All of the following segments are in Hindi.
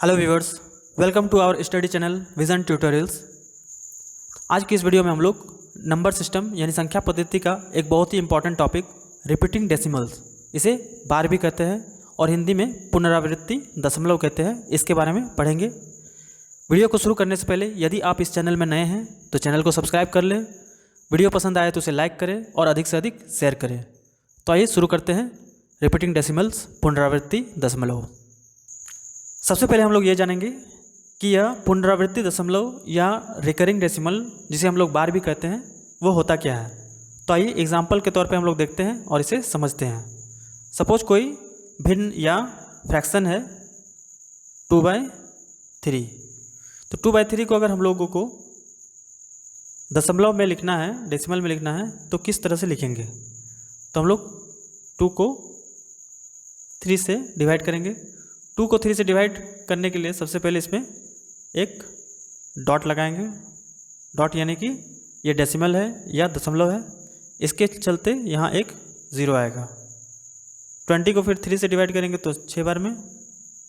Hello viewers, welcome to our study channel Vision Tutorials. आज की इस वीडियो में हम लोग नंबर सिस्टम यानी संख्या पद्धति का एक बहुत ही इंपॉर्टेंट टॉपिक रिपीटिंग डेसिमल्स, इसे बार भी कहते हैं और हिंदी में पुनरावृत्ति दशमलव कहते हैं, इसके बारे में पढ़ेंगे। वीडियो को शुरू करने से पहले यदि आप इस चैनल में नए हैं तो चैनल को सब्सक्राइब कर लें, वीडियो पसंद आए तो उसे लाइक करें और अधिक से अधिक शेयर करें। तो आइए शुरू करते हैं रिपीटिंग डेसिमल्स पुनरावृत्ति दशमलव। सबसे पहले हम लोग ये जानेंगे कि यह पुनरावृत्ति दशमलव या रिकरिंग डेसिमल, जिसे हम लोग बार भी कहते हैं, वो होता क्या है। तो आइए एग्जाम्पल के तौर पे हम लोग देखते हैं और इसे समझते हैं। सपोज कोई भिन्न या फ्रैक्शन है 2/3। तो 2/3 को अगर हम लोगों को दशमलव में लिखना है, डेसिमल में लिखना है, तो किस तरह से लिखेंगे। तो हम लोग 2 को 3 से डिवाइड करेंगे। 2 को 3 से डिवाइड करने के लिए सबसे पहले इसमें एक डॉट लगाएंगे। डॉट यानी कि ये डेसिमल है या दशमलव है, इसके चलते यहाँ एक 0 आएगा। 20 को फिर 3 से डिवाइड करेंगे तो 6 बार में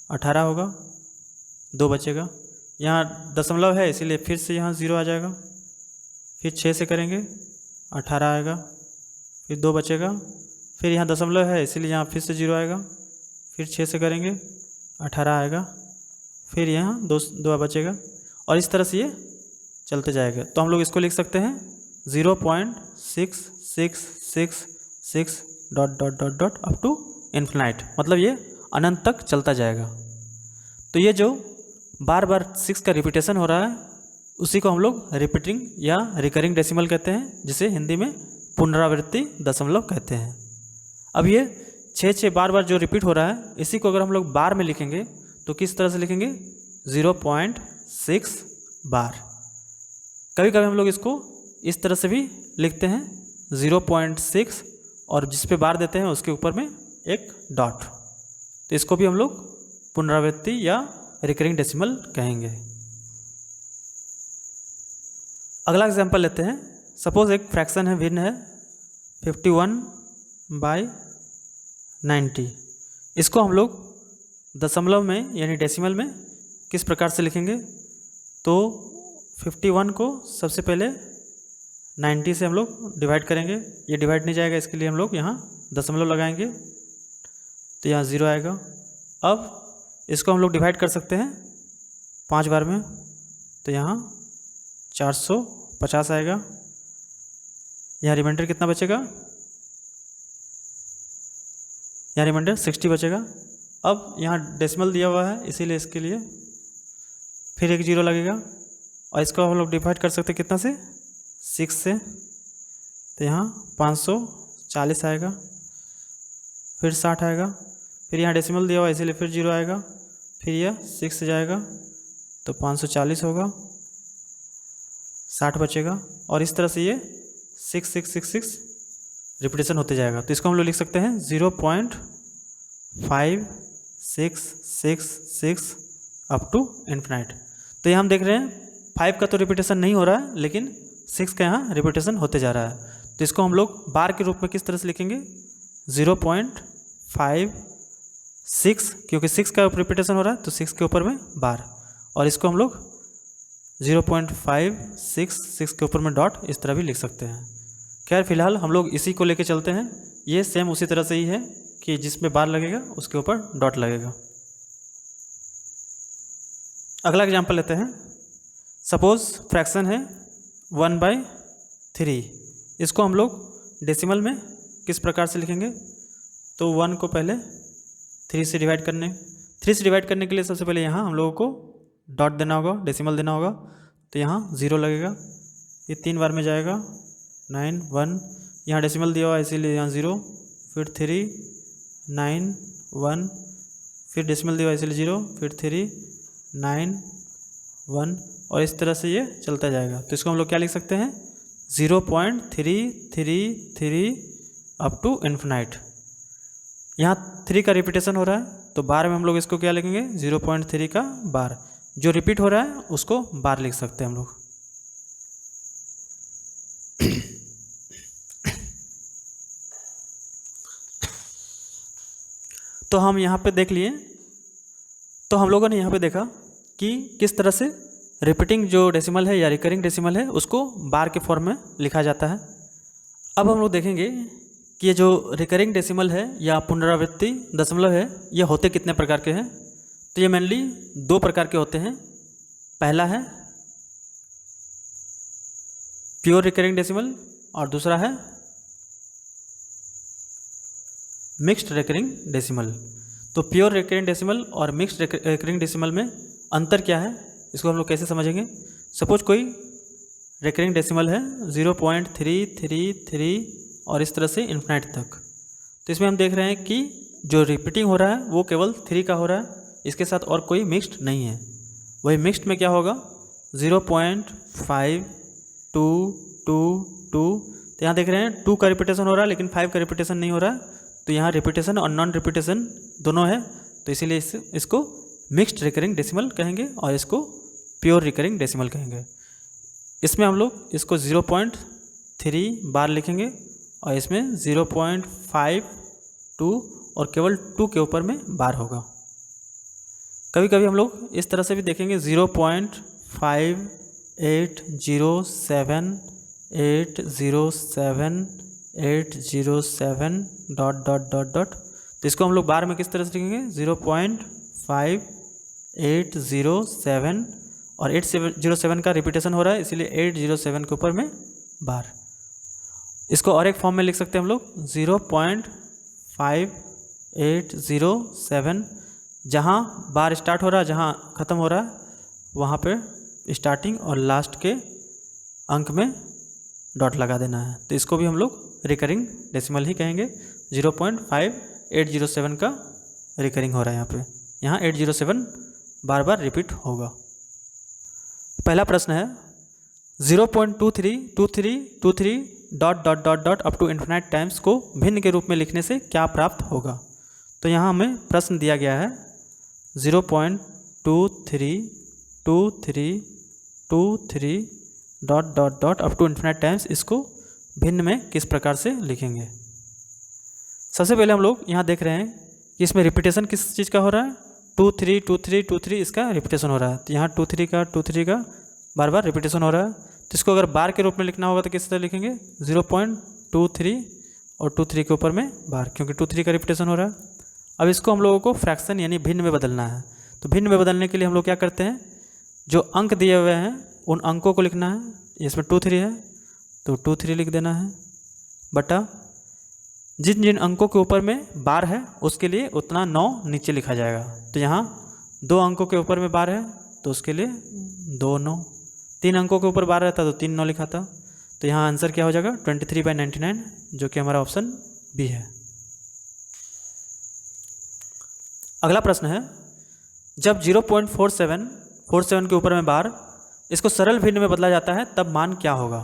18 होगा, 2 बचेगा। यहाँ दशमलव है इसीलिए फिर से यहाँ 0 आ जाएगा। फिर 6 से करेंगे 18 आएगा, फिर 2 बचेगा। फिर यहाँ दशमलव है इसीलिए यहाँ फिर से 0 आएगा। फिर 6 से करेंगे 18 आएगा, फिर यहाँ 2 बचेगा और इस तरह से ये चलते जाएगा। तो हम लोग इसको लिख सकते हैं 0.6666 dot dot dot dot up to infinite, मतलब ये अनंत तक चलता जाएगा। तो ये जो बार बार 6 का रिपीटेशन हो रहा है उसी को हम लोग रिपीटिंग या रिकरिंग डेसिमल कहते हैं, जिसे हिंदी में पुनरावृत्ति दशमलव कहते हैं। अब ये 6 बार बार जो रिपीट हो रहा है, इसी को अगर हम लोग बार में लिखेंगे तो किस तरह से लिखेंगे, 0.6 बार। कभी कभी हम लोग इसको इस तरह से भी लिखते हैं 0.6 और जिस पे बार देते हैं उसके ऊपर में एक डॉट। तो इसको भी हम लोग पुनरावृत्ति या रिकरिंग डेसिमल कहेंगे। अगला एग्जांपल लेते हैं। सपोज एक फ्रैक्शन है, भिन्न है 51/90। इसको हम लोग दशमलव में यानी डेसिमल में किस प्रकार से लिखेंगे। तो 51 को सबसे पहले 90 से हम लोग डिवाइड करेंगे। ये डिवाइड नहीं जाएगा, इसके लिए हम लोग यहाँ दशमलव लगाएंगे तो यहाँ 0 आएगा। अब इसको हम लोग डिवाइड कर सकते हैं 5 बार में, तो यहाँ 450 आएगा। यहाँ रिमाइंडर कितना बचेगा, यहाँ रिमाइंडर 60 बचेगा। अब यहाँ डेसिमल दिया हुआ है इसीलिए इसके लिए फिर एक 0 लगेगा और इसको हम लोग डिवाइड कर सकते हैं कितना से, 6 से। तो यहाँ 540 आएगा, फिर 60 आएगा। फिर यहाँ डेसिमल दिया हुआ है इसीलिए फिर 0 आएगा। फिर यह 6 से जाएगा तो 540 होगा, 60 बचेगा और इस तरह से ये 6666 रिपीटेशन होते जाएगा। तो इसको हम लोग लिख सकते हैं 0.5666 अप टू इन्फिनाइट। तो यहाँ हम देख रहे हैं 5 का तो रिपीटेशन नहीं हो रहा है, लेकिन 6 का यहाँ रिपीटेशन होते जा रहा है। तो इसको हम लोग बार के रूप में किस तरह से लिखेंगे, 0.56, क्योंकि 6 का रिपीटेशन हो रहा है तो 6 के ऊपर में बार, और इसको हम लोग 0.566 के ऊपर में डॉट, इस तरह भी लिख सकते हैं। खैर फिलहाल हम लोग इसी को लेके चलते हैं। ये सेम उसी तरह से ही है कि जिसमें बार लगेगा उसके ऊपर डॉट लगेगा। अगला एग्जांपल लेते हैं। सपोज फ्रैक्शन है 1/3। इसको हम लोग डेसिमल में किस प्रकार से लिखेंगे। तो 1 को पहले 3 से डिवाइड करने के लिए सबसे पहले यहाँ हम लोगों को डॉट देना होगा, डेसिमल देना होगा। तो यहाँ 0 लगेगा, ये 3 बार में जाएगा, 9 1। यहाँ डेसिमल दिया हुआ है इसीलिए यहाँ 0, फिर 3 9 1, फिर डेसिमल दिया हुआ है इसीलिए 0, फिर 3 9 1 और इस तरह से ये चलता जाएगा। तो इसको हम लोग क्या लिख सकते हैं, 0.333 अप टू इन्फिनाइट। यहाँ 3 का रिपीटेशन हो रहा है तो बार में हम लोग इसको क्या लिखेंगे, 0.3 का बार। जो रिपीट हो रहा है उसको बार लिख सकते हैं हम लोग। तो हम यहाँ पे देख लिए तो हम लोगों ने यहाँ पे देखा कि किस तरह से रिपीटिंग जो डेसिमल है या रिकरिंग डेसिमल है उसको बार के फॉर्म में लिखा जाता है। अब हम लोग देखेंगे कि ये जो रिकरिंग डेसिमल है या पुनरावृत्ति दशमलव है ये होते कितने प्रकार के हैं। तो ये मेनली दो प्रकार के होते हैं। पहला है प्योर रिकरिंग डेसिमल और दूसरा है मिक्स्ड रिकरिंग डेसिमल। तो प्योर रिकरिंग डेसिमल और मिक्स्ड रिकरिंग डेसिमल में अंतर क्या है, इसको हम लोग कैसे समझेंगे। सपोज कोई रिकरिंग डेसिमल है 0.333 और इस तरह से इन्फिनाइट तक। तो इसमें हम देख रहे हैं कि जो रिपीटिंग हो रहा है वो केवल 3 का हो रहा है, इसके साथ और कोई मिक्स्ड नहीं है। वही मिक्स्ड में क्या होगा 0.5222। तो यहाँ देख रहे हैं 2 का रिपीटेशन हो रहा है लेकिन 5 का रिपीटेशन नहीं हो रहा है। तो यहाँ रिपीटेशन और नॉन रिपीटेशन दोनों है, तो इसीलिए इसको मिक्स्ड रिकरिंग डेसिमल कहेंगे और इसको प्योर रिकरिंग डेसिमल कहेंगे। इसमें हम लोग इसको 0.3 बार लिखेंगे और इसमें 0.52 और केवल 2 के ऊपर में बार होगा। कभी कभी हम लोग इस तरह से भी देखेंगे 0.5807 डॉट। तो इसको हम लोग बार में किस तरह से लिखेंगे 0.5807 और 807 का रिपीटेशन हो रहा है इसीलिए 807 के ऊपर में बार। इसको और एक फॉर्म में लिख सकते हैं हम लोग 0.5807, जहाँ बार स्टार्ट हो रहा है जहाँ ख़त्म हो रहा है वहाँ पे स्टार्टिंग और लास्ट के अंक में डॉट लगा देना है। तो इसको भी हम लोग रिकरिंग डेसिमल ही कहेंगे। 0.5807 का रिकरिंग हो रहा है यहाँ 807 बार बार रिपीट होगा। पहला प्रश्न है 0.232323 dot up to infinite times को भिन्न के रूप में लिखने से क्या प्राप्त होगा। तो यहाँ हमें प्रश्न दिया गया है 0.232323 dot up to infinite times, इसको भिन्न में किस प्रकार से लिखेंगे। सबसे पहले हम लोग यहाँ देख रहे हैं कि इसमें रिपीटेशन किस चीज़ का हो रहा है 232323 इसका रिपीटेशन हो रहा है। तो यहाँ 23 का बार बार रिपीटेशन हो रहा है। तो इसको अगर बार के रूप में लिखना होगा तो किस तरह लिखेंगे 0.23 और 23 के ऊपर में बार, क्योंकि 23 का रिपीटेशन हो रहा है। अब इसको हम लोगों को फ्रैक्शन यानी भिन्न में बदलना है। तो भिन्न में बदलने के लिए हम लोग क्या करते हैं, जो अंक दिए हुए हैं उन अंकों को लिखना है। इसमें 23 है तो 23 लिख देना है बटा जिन जिन अंकों के ऊपर में बार है उसके लिए उतना 9 नीचे लिखा जाएगा। तो यहाँ 2 अंकों के ऊपर में बार है तो उसके लिए 2 9, 3 अंकों के ऊपर बार रहता तो 3 9 लिखा था। तो यहाँ आंसर क्या हो जाएगा 23/99, जो कि हमारा ऑप्शन बी है। अगला प्रश्न है जब 0.47 के ऊपर में बार इसको सरल भिन्न में बदला जाता है तब मान क्या होगा।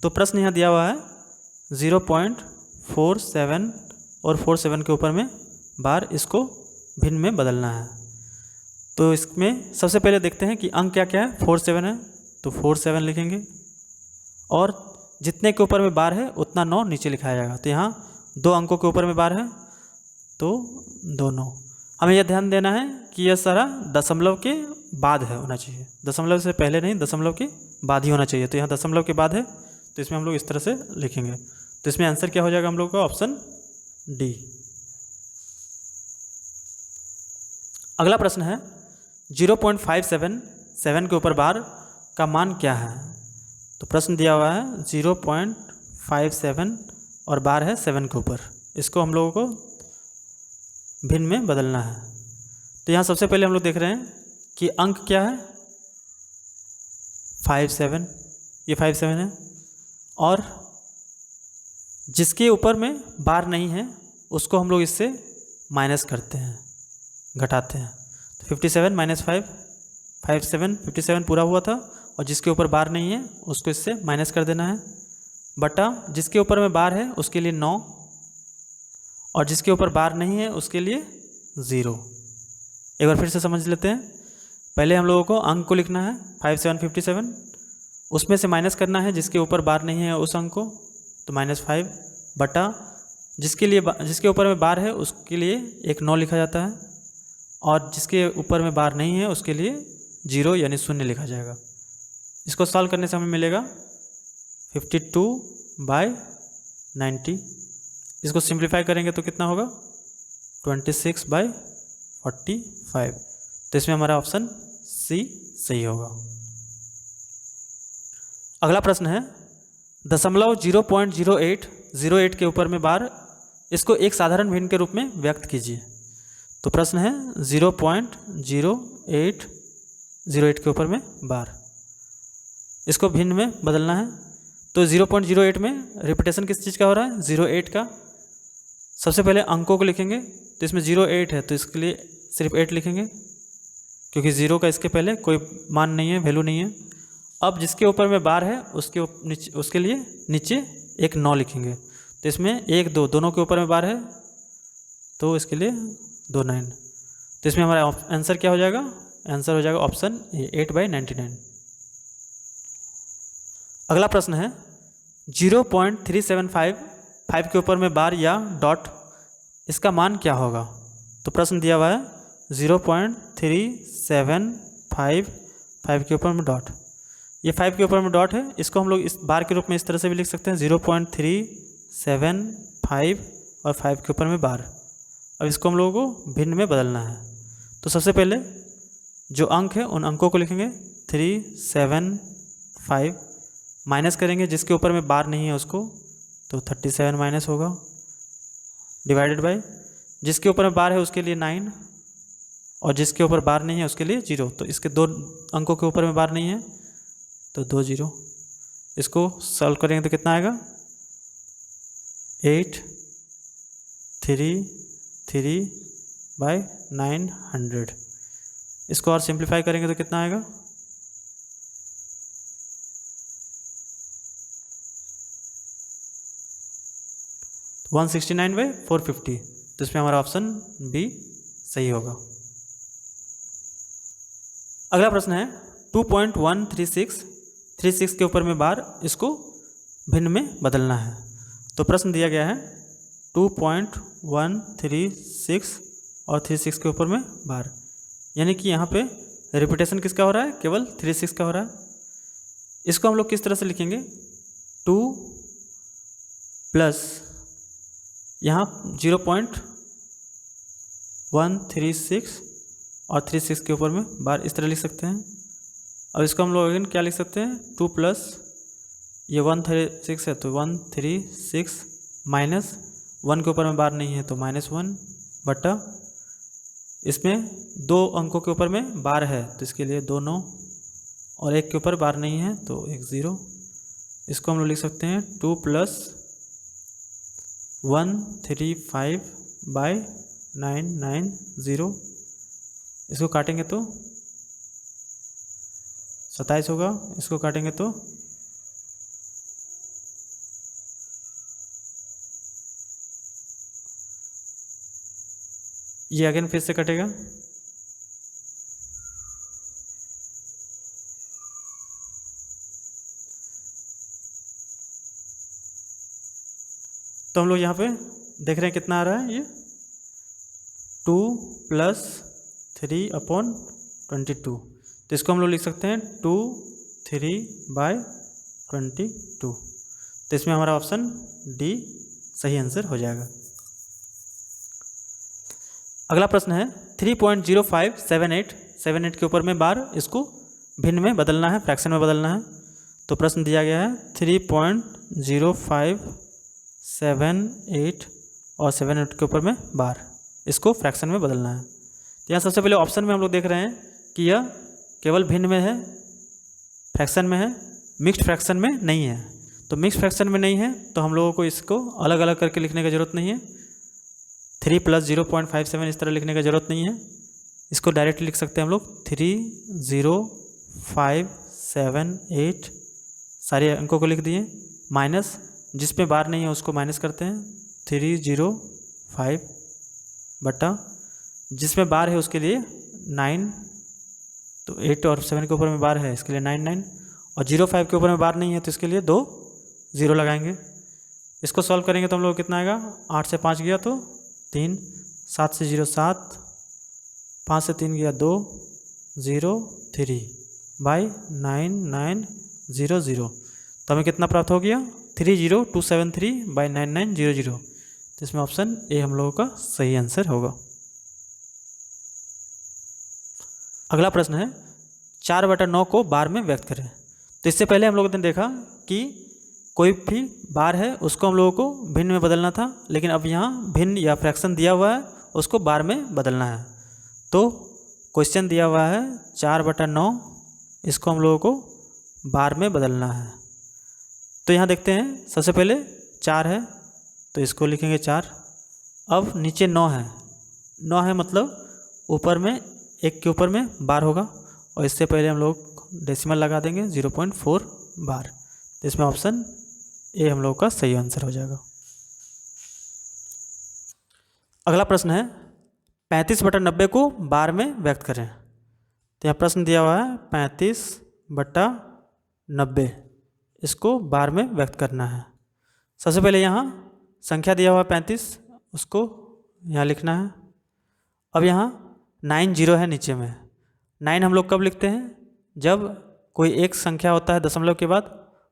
तो प्रश्न यहाँ दिया हुआ है 0.47 और 47 के ऊपर में बार, इसको भिन्न में बदलना है। तो इसमें सबसे पहले देखते हैं कि अंक क्या क्या है 47 है तो 47 लिखेंगे और जितने के ऊपर में बार है उतना 9 नीचे लिखाया जाएगा। तो यहाँ 2 अंकों के ऊपर में बार है तो 2 9। हमें यह ध्यान देना है कि यह सारा दशमलव के बाद है होना चाहिए, दशमलव से पहले नहीं, दशमलव के बाद ही होना चाहिए। तो यहाँ दशमलव के बाद है तो इसमें हम लोग इस तरह से लिखेंगे। तो इसमें आंसर क्या हो जाएगा हम लोग का ऑप्शन डी। अगला प्रश्न है 0.577 के ऊपर बार का मान क्या है। तो प्रश्न दिया हुआ है 0.57 और बार है 7 के ऊपर, इसको हम लोगों को भिन्न में बदलना है। तो यहाँ सबसे पहले हम लोग देख रहे हैं कि अंक क्या है 57, ये 57 है और जिसके ऊपर में बार नहीं है उसको हम लोग इससे माइनस करते हैं, घटाते हैं। तो 57 - 5 57 पूरा हुआ था और जिसके ऊपर बार नहीं है उसको इससे माइनस कर देना है बटा जिसके ऊपर में बार है उसके लिए 9 और जिसके ऊपर बार नहीं है उसके लिए 0। एक बार फिर से समझ लेते हैं। पहले हम लोगों को अंक को लिखना है 57 उसमें से माइनस करना है जिसके ऊपर बार नहीं है उस अंक को, तो -5 बटा जिसके ऊपर में बार है उसके लिए एक 9 लिखा जाता है और जिसके ऊपर में बार नहीं है उसके लिए 0 यानी शून्य लिखा जाएगा। इसको सॉल्व करने से हमें मिलेगा 52/90। इसको सिंप्लीफाई करेंगे तो कितना होगा 26/45। तो इसमें हमारा ऑप्शन सी सही होगा। अगला प्रश्न है 0.0808 के ऊपर में बार, इसको एक साधारण भिन्न के रूप में व्यक्त कीजिए। तो प्रश्न है 0.0808 के ऊपर में बार, इसको भिन्न में बदलना है। तो 0.08 में रिपीटेशन किस चीज़ का हो रहा है 08 का। सबसे पहले अंकों को लिखेंगे, तो इसमें 08 है तो इसके लिए सिर्फ 8 लिखेंगे, क्योंकि 0 का इसके पहले कोई मान नहीं है, वैल्यू नहीं है। अब जिसके ऊपर में बार है उसके लिए नीचे एक 9 लिखेंगे। तो इसमें 1 2 दोनों के ऊपर में बार है तो इसके लिए 2 9। तो इसमें हमारा आंसर क्या हो जाएगा, आंसर हो जाएगा ऑप्शन ए 8/99। अगला प्रश्न है 0.3755 के ऊपर में बार या डॉट, इसका मान क्या होगा। तो प्रश्न दिया हुआ है 0.3755 के ऊपर में डॉट, ये 5 के ऊपर में डॉट है, इसको हम लोग इस बार के रूप में इस तरह से भी लिख सकते हैं 0.375 और 5 के ऊपर में बार। अब इसको हम लोगों को भिन्न में बदलना है। तो सबसे पहले जो अंक है उन अंकों को लिखेंगे 375, माइनस करेंगे जिसके ऊपर में बार नहीं है उसको, तो 37 माइनस होगा, डिवाइडेड बाय जिसके ऊपर में बार है उसके लिए 9 और जिसके ऊपर बार नहीं है उसके लिए 0। तो इसके 2 अंकों के ऊपर में बार नहीं है तो 2 0। इसको सॉल्व करेंगे तो कितना आएगा 833/900। इसको और सिंप्लीफाई करेंगे तो कितना आएगा 169/450। तो इसमें हमारा ऑप्शन बी सही होगा। अगला प्रश्न है 2.136 के ऊपर में बार, इसको भिन्न में बदलना है। तो प्रश्न दिया गया है 2.136 और 36 के ऊपर में बार, यानी कि यहाँ पे रिपीटेशन किसका हो रहा है, केवल 36 का हो रहा है। इसको हम लोग किस तरह से लिखेंगे 2 प्लस यहाँ 0.136 और 36 के ऊपर में बार, इस तरह लिख सकते हैं। और इसको हम लोग अगेन क्या लिख सकते हैं 2 प्लस ये 136 है तो 136 माइनस 1 के ऊपर में बार नहीं है तो -1 बटा इसमें 2 अंकों के ऊपर में बार है तो इसके लिए 2 9 और 1 के ऊपर बार नहीं है तो 1 0। इसको हम लोग लिख सकते हैं 2 प्लस 135/990। इसको काटेंगे तो 27 होगा, इसको काटेंगे तो ये अगेन फिर से कटेगा। तो हम लोग यहाँ पे देख रहे हैं कितना आ रहा है, ये 2 + 3/22। तो इसको हम लोग लिख सकते हैं 2 3/22। तो इसमें हमारा ऑप्शन डी सही आंसर हो जाएगा। अगला प्रश्न है 3.0578 के ऊपर में बार, इसको भिन्न में बदलना है, फ्रैक्शन में बदलना है। तो प्रश्न दिया गया है 3.0578 और 78 के ऊपर में बार, इसको फ्रैक्शन में बदलना है। तो यहाँ सबसे पहले ऑप्शन में हम लोग देख रहे हैं कि यह केवल भिन्न में है, फ्रैक्शन में है, मिक्स्ड फ्रैक्शन में नहीं है। तो मिक्स्ड फ्रैक्शन में नहीं है तो हम लोगों को इसको अलग अलग करके लिखने की ज़रूरत नहीं है। 3 + 0.57 इस तरह लिखने की ज़रूरत नहीं है, इसको डायरेक्टली लिख सकते हैं हम लोग 30578 सारे अंकों को लिख दिए, माइनस जिस पे बार नहीं है उसको माइनस करते हैं 305 बटा जिसमें बार है उसके लिए 9, तो 8 और 7 के ऊपर में बार है इसके लिए 9 9 और 05 के ऊपर में बार नहीं है तो इसके लिए 2 0 लगाएंगे। इसको सॉल्व करेंगे तो हम लोग कितना आएगा, 8 से 5 गया तो 3, 7 से 0 7, 5 से 3 गया 2 0 3 बाई 9 9 0 0, तो हमें कितना प्राप्त हो गया 30273 बाई 9900। तो इसमें ऑप्शन ए हम लोगों का सही आंसर होगा। अगला प्रश्न है 4/9 को बार में व्यक्त करें। तो इससे पहले हम लोगों ने देखा कि कोई भी बार है उसको हम लोगों को भिन्न में बदलना था, लेकिन अब यहाँ भिन्न या फ्रैक्शन दिया हुआ है उसको बार में बदलना है। तो क्वेश्चन दिया हुआ है 4/9, इसको हम लोगों को बार में बदलना है। तो यहाँ देखते हैं सबसे पहले 4 है तो इसको लिखेंगे 4। अब नीचे 9 है, 9 है मतलब ऊपर में एक के ऊपर में बार होगा, और इससे पहले हम लोग डेसिमल लगा देंगे 0.4 बार। तो इसमें ऑप्शन ए हम लोग का सही आंसर हो जाएगा। अगला प्रश्न है 35/90 को बार में व्यक्त करें। तो यहाँ प्रश्न दिया हुआ है 35/90, इसको बार में व्यक्त करना है। सबसे पहले यहाँ संख्या दिया हुआ 35, उसको यहाँ लिखना है। अब यहाँ 9 0 है नीचे में, 9 हम लोग कब लिखते हैं जब कोई एक संख्या होता है दशमलव के बाद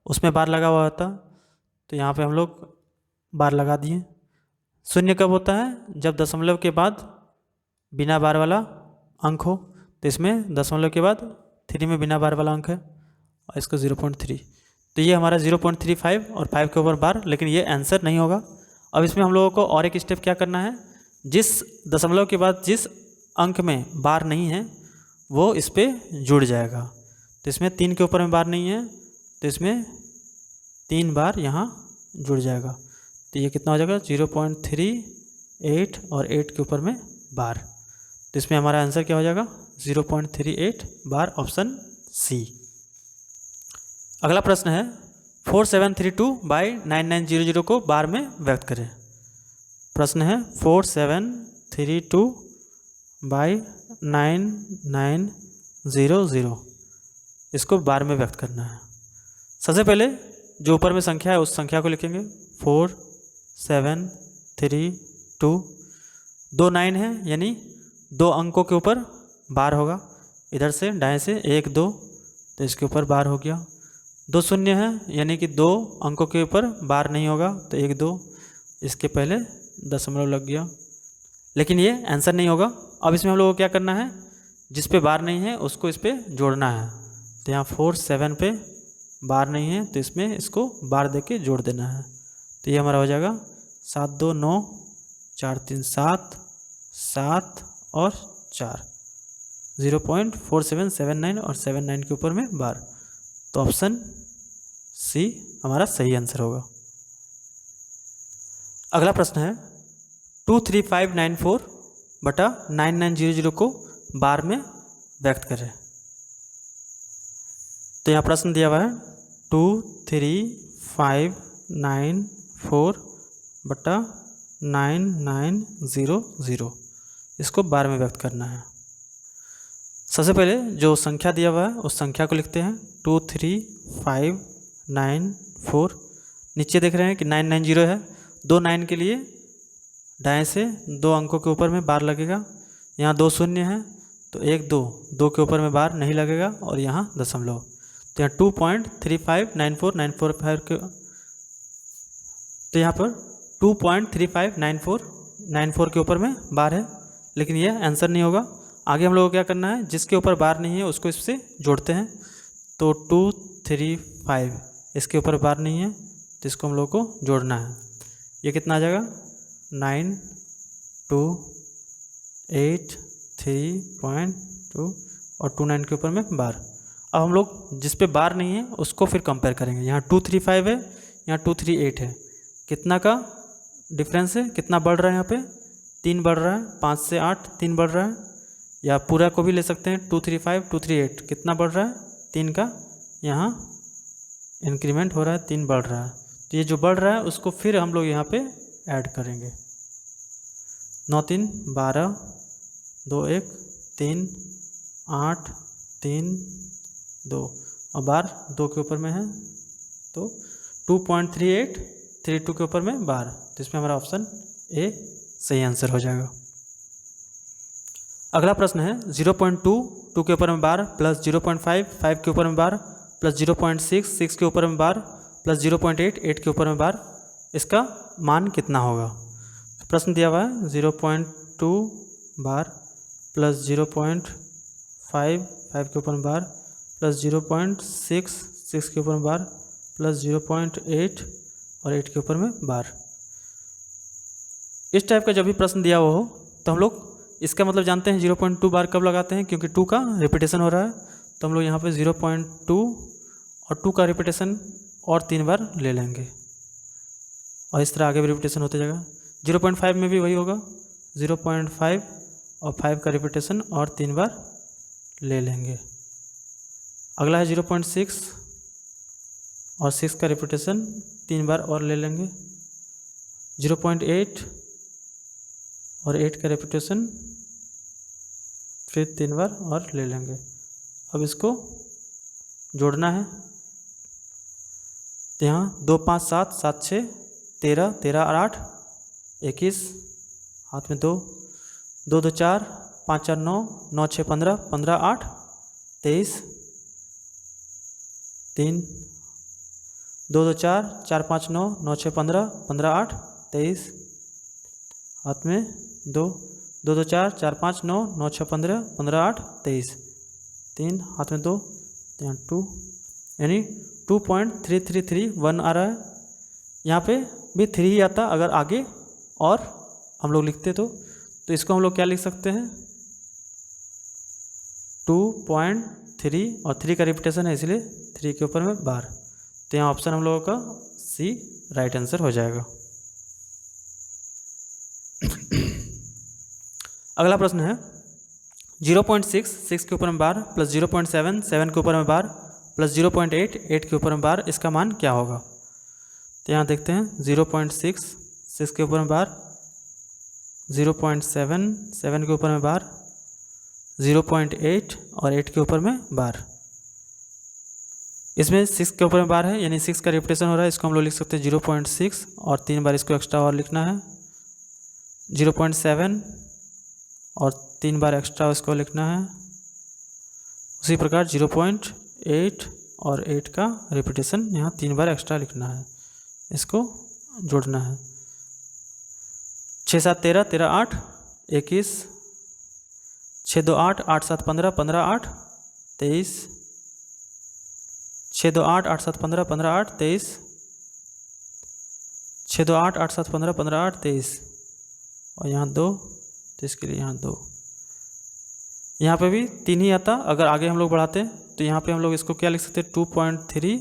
उसमें बार लगा हुआ होता, तो यहाँ पे हम लोग बार लगा दिए। 0 कब होता है जब दशमलव के बाद बिना बार वाला अंक हो, तो इसमें दशमलव के बाद 3 में बिना बार वाला अंक है और इसको 0.3, तो ये हमारा 0.35 और 5 के ऊपर बार, लेकिन ये आंसर नहीं होगा। अब इसमें हम लोगों को और एक स्टेप क्या करना है, जिस दशमलव के बाद जिस अंक में बार नहीं है वो इस पर जुड़ जाएगा। तो इसमें 3 के ऊपर में बार नहीं है तो इसमें 3 बार यहाँ जुड़ जाएगा, तो ये कितना हो जाएगा 0.38 और 8 के ऊपर में बार। तो इसमें हमारा आंसर क्या हो जाएगा 0.38 बार, ऑप्शन सी। अगला प्रश्न है 4732 बाई 9900 को बार में व्यक्त करें। प्रश्न है 4732 बाई 9900, इसको बार में व्यक्त करना है। सबसे पहले जो ऊपर में संख्या है उस संख्या को लिखेंगे 4732, 2 9 है यानी 2 अंकों के ऊपर बार होगा, इधर से दाएं से 1 2, तो इसके ऊपर बार हो गया। 2 0 है यानी कि 2 अंकों के ऊपर बार नहीं होगा, तो 1 2, इसके पहले दशमलव लग गया, लेकिन ये आंसर नहीं होगा। अब इसमें हम लोगों को क्या करना है, जिस पे बार नहीं है उसको इस पर जोड़ना है। तो यहाँ 47 पे बार नहीं है तो इसमें इसको बार दे के जोड़ देना है। तो ये हमारा हो जाएगा 7 2 9 4 3 7 7 और 4, 0.4779 और 79 के ऊपर में बार। तो ऑप्शन सी हमारा सही आंसर होगा। अगला प्रश्न है 23594 बटा 9900 को बार में व्यक्त करें। तो यहाँ प्रश्न दिया हुआ है 23594 बटा 9900, इसको बार में व्यक्त करना है। सबसे पहले जो संख्या दिया हुआ है उस संख्या को लिखते हैं 23594, नीचे देख रहे हैं कि 990 है, 2 9 के लिए दाएं से 2 अंकों के ऊपर में बार लगेगा। यहाँ 2 0 है तो 1 2, 2 के ऊपर में बार नहीं लगेगा और यहाँ दशमलव, तो यहाँ 2.359494 के, तो यहाँ पर 2.359494 के ऊपर में बार है, लेकिन यह आंसर नहीं होगा। आगे हम लोगों को क्या करना है, जिसके ऊपर बार नहीं है उसको इससे जोड़ते हैं। तो 235 इसके ऊपर बार नहीं है तो इसको हम लोग को जोड़ना है। ये कितना आ जाएगा 9283.2 और 29 के ऊपर में बार। अब हम लोग जिस पे बार नहीं है उसको फिर कंपेयर करेंगे। यहाँ 235 है, यहाँ 238 है, कितना का डिफरेंस है, कितना बढ़ रहा है, यहाँ पे 3 बढ़ रहा है, 5 से 8 3 बढ़ रहा है, या पूरा को भी ले सकते हैं 235 238, कितना बढ़ रहा है 3 का, यहाँ इंक्रीमेंट हो रहा है, 3 बढ़ रहा है। तो ये जो बढ़ रहा है उसको फिर हम लोग यहाँ पे ऐड करेंगे। 9 3 12, 2 1 3 8 3 2 और बार 2 के ऊपर में है तो 2.3832 के ऊपर में बार। तो इसमें हमारा ऑप्शन ए सही आंसर हो जाएगा। अगला प्रश्न है 0.2 2 के ऊपर में बार प्लस 0.5 5 के ऊपर में बार प्लस 0.6 6 के ऊपर में बार प्लस 0.8 8 के ऊपर में बार, इसका मान कितना होगा। तो प्रश्न दिया हुआ है 0.2 बार प्लस 0.5 5 के ऊपर में बार प्लस 0.6 6 के ऊपर में बार प्लस 0.8 और 8 के ऊपर में बार। इस टाइप का जब भी प्रश्न दिया हुआ हो तो हम लोग इसका मतलब जानते हैं 0.2 बार कब लगाते हैं, क्योंकि 2 का रिपीटेशन हो रहा है, तो हम लोग यहाँ पे 0.2 और 2 का रिपीटेशन और 3 बार ले लेंगे और इस तरह आगे भी रिपीटेशन होते जाएगा। 0.5 में भी वही होगा, 0.5 और 5 का रिपीटेशन और 3 बार ले लेंगे। अगला है 0.6 और 6 का रिपीटेशन 3 बार और ले लेंगे। 0.8 और 8 का रिपीटेशन फिर 3 बार और ले लेंगे। अब इसको जोड़ना है, तो यहाँ 2 5 7 7 6 13 13 और 8 21, हाथ में 2 2 2 4 5 4 9 9 6 15 15 8 23 3 2 2 4 4 5 9 9 6 15 15 8 23, हाथ में 2 2 2 4 4 5 9 9 6 15 15 8 23 3, हाथ में 2 यहाँ 2, यानी 2.3331 आ रहा है। यहाँ पे भी 3 ही आता अगर आगे और हम लोग लिखते तो इसको हम लोग क्या लिख सकते हैं 2.3 और 3 का रिपीटेशन है इसलिए 3 के ऊपर में बार, तो यहाँ ऑप्शन हम लोगों का सी राइट आंसर हो जाएगा। अगला प्रश्न है 0.6 6 के ऊपर में बार प्लस 0.7 7 के ऊपर में बार प्लस 0.8 8 के ऊपर में बार, इसका मान क्या होगा। तो यहाँ देखते हैं 0.6 6 के ऊपर में बार, 0.7 7 के ऊपर में बार, 0.8 और 8 के ऊपर में बार। इसमें 6 के ऊपर में बार है यानी 6 का रिपीटेशन हो रहा है, इसको हम लोग लिख सकते हैं 0.6 और 3 बार इसको एक्स्ट्रा और लिखना है। 0.7 और 3 बार एक्स्ट्रा उसको लिखना है। उसी प्रकार 0.8 और 8 का रिपीटेशन यहाँ 3 बार एक्स्ट्रा लिखना है, इसको जोड़ना है। 6 7 13 13 8 21, 6 2 8 8 7 15 15 8 23, 6 2 8 8 7 15 15 8 23, 6 2 8 8 7 15 15 8 23 और यहाँ 2, तो इसके लिए यहाँ 2। यहाँ पे भी 3 ही आता, अगर आगे हम लोग बढ़ाते तो यहाँ पे हम लोग इसको क्या लिख सकते हैं 2.3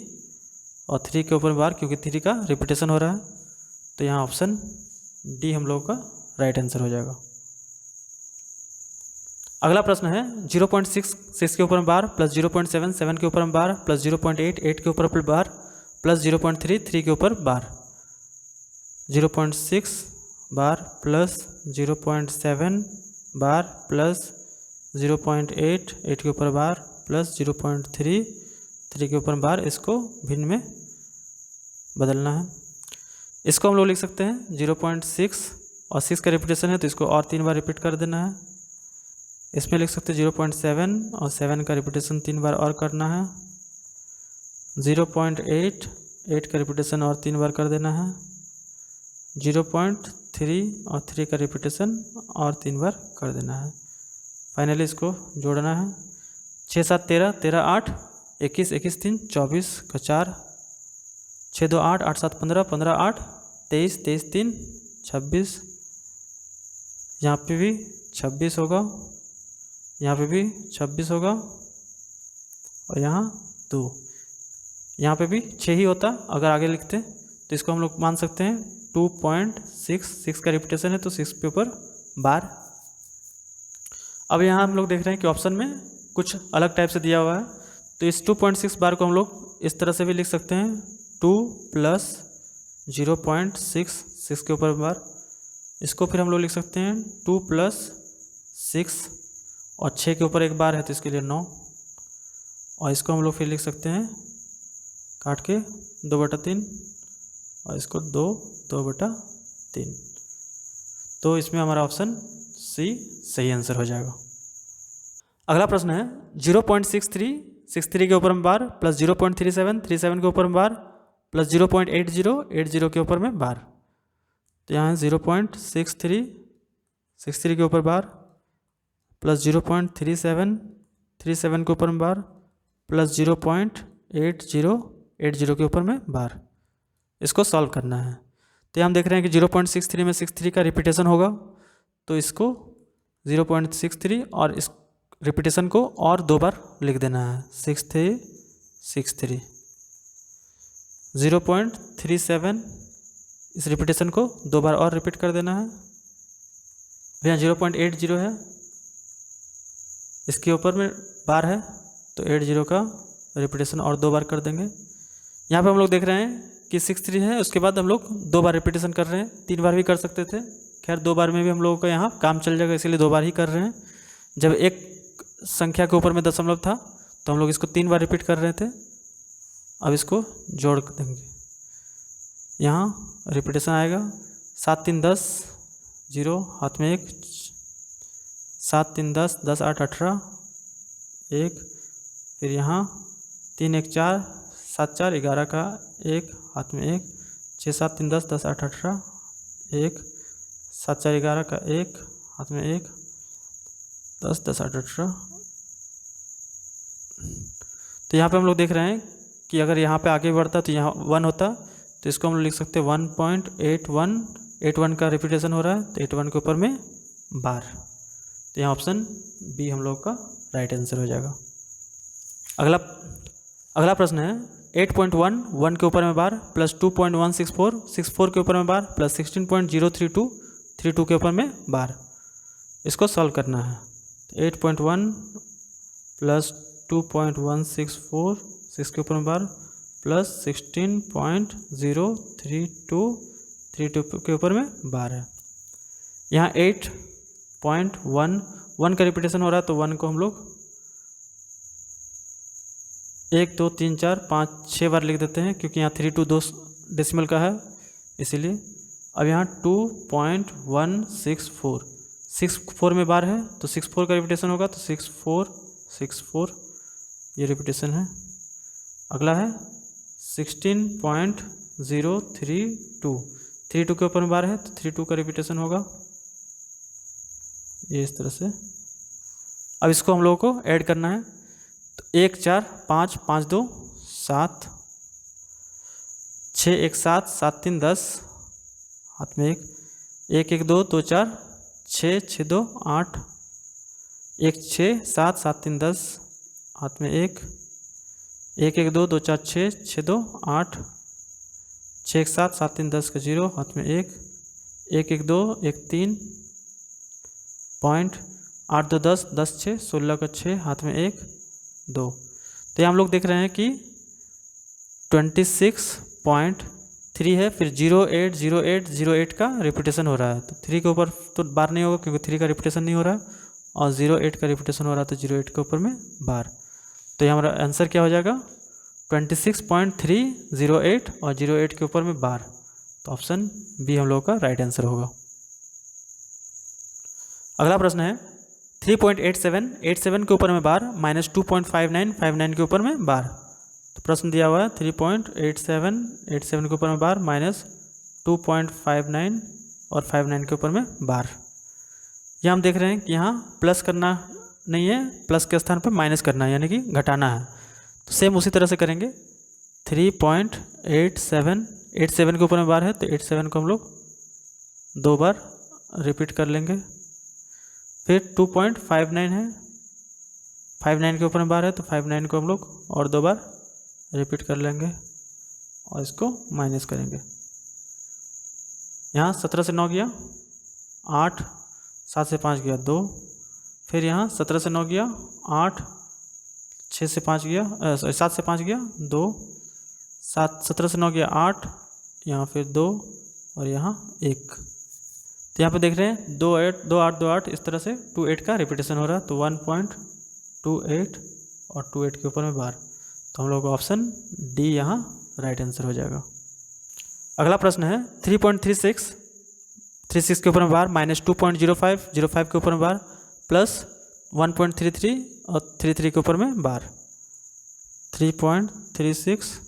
और 3 के ऊपर बार, क्योंकि 3 का रिपीटेशन हो रहा है, तो यहाँ ऑप्शन डी हम लोग का राइट आंसर हो जाएगा। अगला प्रश्न है 0.6 6 के ऊपर में बार प्लस 0.7 7 के ऊपर में बार प्लस 0.8 8 के ऊपर बार प्लस 0.3 3 के ऊपर बार। 0.6 बार प्लस 0.7 बार प्लस 0.8 8 के ऊपर बार प्लस 0.3 3 के ऊपर बार, इसको भिन्न में बदलना है। इसको हम लोग लिख सकते हैं 0.6 और 6 का रिपीटेशन है तो इसको और 3 बार रिपीट कर देना है। इसमें लिख सकते हैं 0.7 और 7 का रिपीटेशन 3 बार और करना है। 0.8 8 का रिपीटेशन और 3 बार कर देना है। 0.3 और 3 का रिपीटेशन और 3 बार कर देना है। फाइनली इसको जोड़ना है। 6 7 13 13 8 21 21 3 24 का 4, 6 2 8 8 7 15 15 8 23 23 3 26, यहाँ पे भी 26 होगा, यहाँ पे भी 26 होगा और यहाँ 2, यहाँ पे भी 6 ही होता अगर आगे लिखते, तो इसको हम लोग मान सकते हैं 2.6 6 का रिपीटेशन है तो 6 के ऊपर बार। अब यहाँ हम लोग देख रहे हैं कि ऑप्शन में कुछ अलग टाइप से दिया हुआ है, तो इस 2.6 बार को हम लोग इस तरह से भी लिख सकते हैं 2 प्लस 0.6 6 के ऊपर बार। इसको फिर हम लोग लिख सकते हैं 2 प्लस 6 और 6 के ऊपर एक बार है तो इसके लिए 9, और इसको हम लोग फिर लिख सकते हैं काट के 2/3 और इसको 2/3। तो इसमें हमारा ऑप्शन सी सही आंसर हो जाएगा। अगला प्रश्न है 0.63 के ऊपर में बार प्लस 0.37 के ऊपर में बार प्लस 0.80 के ऊपर में बार। तो यहाँ है 0.63 के ऊपर बार प्लस 0.37 के ऊपर में बार प्लस 0.80 के ऊपर में बार। इसको सॉल्व करना है। तो हम देख रहे हैं कि 0.63 में 63 का रिपीटेशन होगा, तो इसको 0.63 और इस रिपीटेशन को और 2 बार लिख देना है। 6363 0.37 इस रिपीटेशन को 2 बार और रिपीट कर देना है। यहाँ 0.80 है, इसके ऊपर में बार है तो 80 का रिपीटेशन और 2 बार कर देंगे। यहाँ पे हम लोग देख रहे हैं कि 63 है, उसके बाद हम लोग 2 बार रिपीटेशन कर रहे हैं। 3 बार भी कर सकते थे, खैर 2 बार में भी हम लोगों का यहाँ काम चल जाएगा, इसीलिए 2 बार ही कर रहे हैं। जब एक संख्या के ऊपर में दशमलव था तो हम लोग इसको 3 बार रिपीट कर रहे थे। अब इसको जोड़ देंगे, यहाँ रिपीटेशन आएगा 7 3 10 0 हाथ में 1 7 3 10 10 8 18 1, फिर यहाँ 3 1 4 7 4 11 का 1 हाथ में 1 6 7 3 10 10 8 18 1 7 4 11 का 1 हाथ में 1 10 10 8 18। तो यहाँ पे हम लोग देख रहे हैं कि अगर यहाँ पे आगे बढ़ता तो यहाँ 1 होता, तो इसको हम लोग लिख सकते हैं 1.81 का रिपीटेशन हो रहा है, तो 81 के ऊपर में बार। तो यहाँ ऑप्शन बी हम लोग का राइट आंसर हो जाएगा। अगला प्रश्न है 8.11 के ऊपर में बार प्लस 2.164 के ऊपर में बार प्लस 16.032 के ऊपर में बार। इसको सॉल्व करना है। तो 8.1 प्लस 2.164 के ऊपर में बार प्लस 16.032 के ऊपर में बार है। यहाँ 8.11 का रिपीटेशन हो रहा है, तो 1 को हम लोग 1 2 3 4 5 6 बार लिख देते हैं, क्योंकि यहाँ 3 2 2 डेसिमल का है इसीलिए। अब यहाँ 2.164 में बार है, तो 64 का रिपीटेशन होगा, तो 64 ये रिपीटेशन है। अगला है 16.032 के ऊपर में बार है, तो 32 का रिपीटेशन होगा ये इस तरह से। अब इसको हम लोगों को ऐड करना है, तो 1 4 5 5 2 7 6 1 7 7 3 10 हाथ में 1 1 1 2 2 4 6 6 2 8 1 6 7 7 3 10 हाथ में 1 1 1 2 2 4 6 6 2 8 6 1 7 7 3 10 का 0 हाथ में 1 1 1 2 1 3 पॉइंट 8 2 10 10 6 16 का 6 हाथ में 1 2। तो ये हम लोग देख रहे हैं कि 26.3 है, फिर 080808 का रिपीटेशन हो रहा है, तो 3 के ऊपर तो बार नहीं होगा क्योंकि 3 का रिपीटेशन नहीं हो रहा है, और 08 का रिपीटेशन हो रहा है तो 08 के ऊपर में बार। तो ये हमारा आंसर क्या हो जाएगा 26.308 और 08 के ऊपर में बार। तो ऑप्शन बी हम लोग का राइट आंसर होगा। अगला प्रश्न है 3.87 के ऊपर में बार माइनस 2.59 के ऊपर में बार। तो प्रश्न दिया हुआ है 3.87 के ऊपर में बार माइनस 2.59 और 59 के ऊपर में बार। यहाँ हम देख रहे हैं कि यहाँ प्लस करना नहीं है, प्लस के स्थान पर माइनस करना है, यानी कि घटाना है। तो सेम उसी तरह से करेंगे। 3.87 के ऊपर में बार है, तो 87 को हम लोग 2 बार रिपीट कर लेंगे। फिर 2.59 है, 59 के ऊपर में बार है, तो 59 को हम लोग और 2 बार रिपीट कर लेंगे और इसको माइनस करेंगे। यहाँ 17 से 9 गया 8, 7 से 5 गया 2, फिर यहाँ 17 से 9 गया 8, 6 से 5 गया 7 से 5 गया 2, 17 से 9 गया 8, यहाँ फिर 2 और यहाँ 1। तो यहाँ पे देख रहे हैं 2 8 2 8 2 8 इस तरह से 2 8 का रिपीटेशन हो रहा है, तो 1.28 और 2 8 के ऊपर में बार। तो हम लोग का ऑप्शन डी यहाँ राइट आंसर हो जाएगा। अगला प्रश्न है 3.36 के ऊपर में बार माइनस 2.05 के ऊपर में बार प्लस 1.33 और 33 के ऊपर में बार, 3.36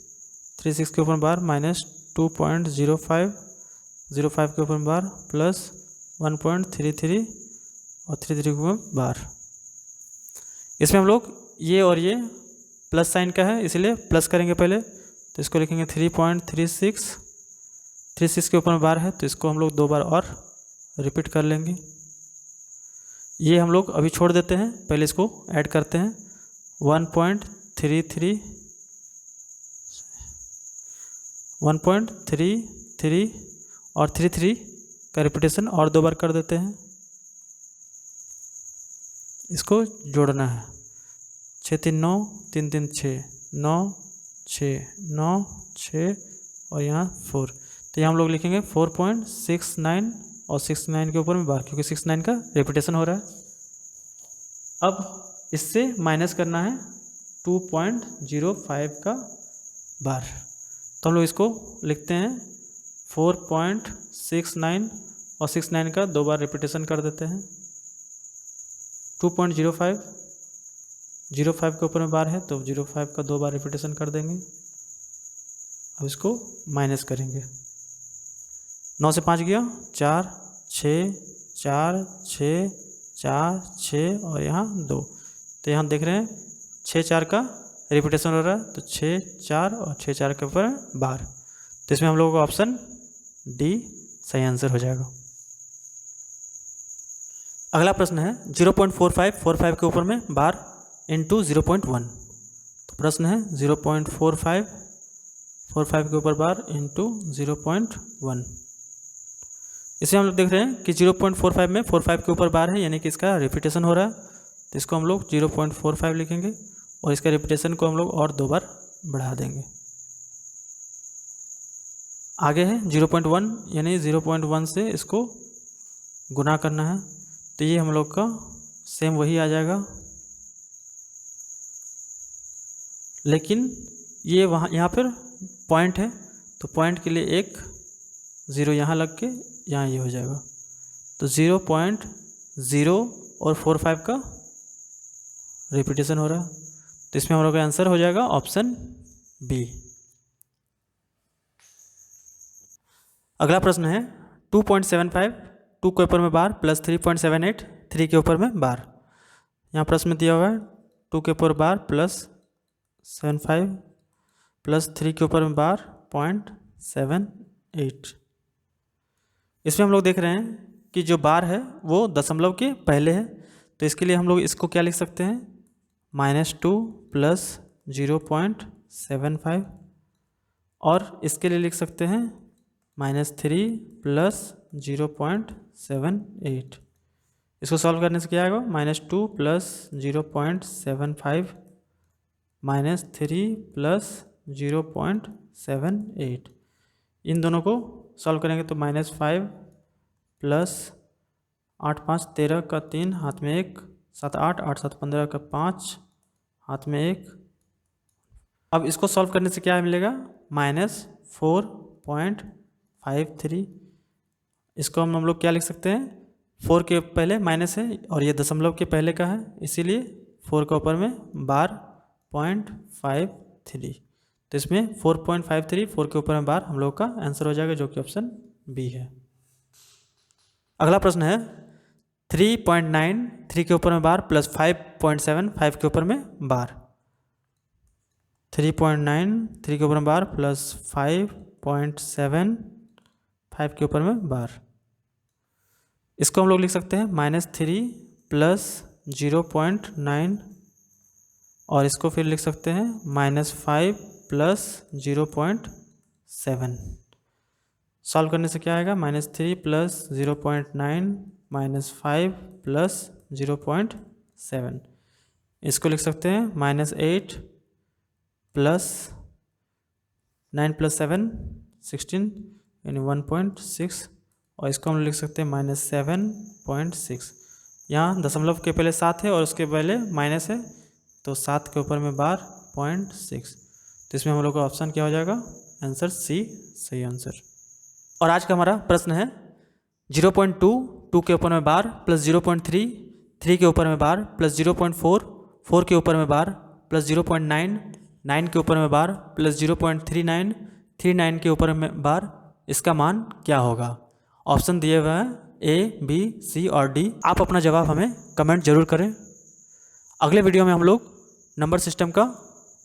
36 के ऊपर में बार माइनस 2.05 05 के ऊपर में बार प्लस 1.33 और 33 के ऊपर में बार। इसमें हम लोग ये और ये प्लस साइन का है इसलिए प्लस करेंगे पहले, तो इसको लिखेंगे 3.36 36 के ऊपर में बार है तो इसको हम लोग 2 बार और रिपीट कर लेंगे। ये हम लोग अभी छोड़ देते हैं, पहले इसको ऐड करते हैं 1.33 और 33 का रिपीटेशन और 2 बार कर देते हैं। इसको जोड़ना है 6 3 9 3 3 6 9 6 9 6 और यहाँ 4, तो यहाँ हम लोग लिखेंगे 4.69 और 69 के ऊपर में बार, क्योंकि 69 का रिपीटेशन हो रहा है। अब इससे माइनस करना है 2.05 का बार, तो हम लोग इसको लिखते हैं 4.69 और 69 का 2 बार रिपीटेशन कर देते हैं। 2.05 05 के ऊपर में बार है तो 05 का 2 बार रिपीटेशन कर देंगे। अब इसको माइनस करेंगे, 9 से 5 गया 4 6 4 6 4 6 और यहाँ 2, तो यहाँ देख रहे हैं 6 4 का रिपीटेशन हो रहा है तो 6 4 और 6 4 के ऊपर बार, तो इसमें हम लोगों का ऑप्शन डी सही आंसर हो जाएगा। अगला प्रश्न है 0.45 के ऊपर में बार इंटू 0.1, तो प्रश्न है 0.45 के ऊपर बार इंटू 0.1। इसमें हम लोग देख रहे हैं कि 0.45 में 45 के ऊपर बार है यानी कि इसका रिपीटेशन हो रहा है, तो इसको हम लोग 0.45 लिखेंगे और इसका रिपीटेशन को हम लोग और 2 बार बढ़ा देंगे। आगे है 0.1 यानी 0.1 से इसको गुना करना है, तो ये हम लोग का सेम वही आ जाएगा, लेकिन ये वहाँ यहाँ पर पॉइंट है तो पॉइंट के लिए एक 0 यहाँ लग के यहाँ ये हो जाएगा, तो 0.0 और 45 का रिपीटेशन हो रहा है, तो इसमें हम लोग का आंसर हो जाएगा ऑप्शन बी। अगला प्रश्न है 2.75 2 के ऊपर में बार प्लस 3.78 3 के ऊपर में बार। यहाँ प्रश्न में दिया हुआ है 2 के ऊपर बार प्लस 75 प्लस 3 के ऊपर में बार 0.78। इसमें हम लोग देख रहे हैं कि जो बार है वो दशमलव के पहले है, तो इसके लिए हम लोग इसको क्या लिख सकते हैं -2 प्लस 0.75 और इसके लिए लिख सकते हैं -3 प्लस 0.78। इसको सॉल्व करने से क्या आएगा -2 प्लस 0.75 -3 प्लस 0.78। इन दोनों को सॉल्व करेंगे तो -5 प्लस 8 5 13 का 3 हाथ में 1 7 8 8 7 15 का 5 हाथ में 1। अब इसको सॉल्व करने से क्या मिलेगा -4.53। इसको हम लोग क्या लिख सकते हैं 4 के पहले माइनस है और ये दशमलव के पहले का है, इसीलिए 4 के ऊपर में बार 0.53, तो इसमें 4.53 4 के ऊपर में बार हम लोग का आंसर हो जाएगा जो कि ऑप्शन बी है। अगला प्रश्न है 3.9 3 के ऊपर में बार प्लस 5.7 5 के ऊपर में बार। 3.9 3 के ऊपर में बार प्लस 5.7 5 के ऊपर में बार। इसको हम लोग लिख सकते हैं -3 प्लस 0.9 और इसको फिर लिख सकते हैं -5 प्लस 0.7। सॉल्व करने से क्या आएगा -3 प्लस 0.9 -5 प्लस 0.7। इसको लिख सकते हैं -8 प्लस 9 प्लस 7 16 यानी 1.6 और इसको हम लिख सकते हैं -7.6। यहाँ दशमलव के पहले 7 है और उसके पहले माइनस है तो 7 के ऊपर में बार 0.6, तो इसमें हम लोग का ऑप्शन क्या हो जाएगा आंसर सी सही आंसर। और आज का हमारा प्रश्न है 0.2 2 के ऊपर में बार प्लस 0.3 3 के ऊपर में बार प्लस 0.4, 4 के ऊपर में बार प्लस 0.9, 9 के ऊपर में बार प्लस 0.39, 39 के ऊपर में बार, इसका मान क्या होगा। ऑप्शन दिए हुए हैं A, B, C और D। आप अपना जवाब हमें कमेंट जरूर करें। अगले वीडियो में हम लोग नंबर सिस्टम का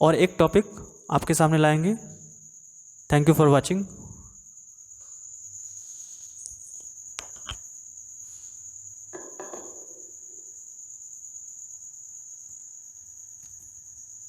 और एक टॉपिक आपके सामने लाएंगे। Thank you for watching.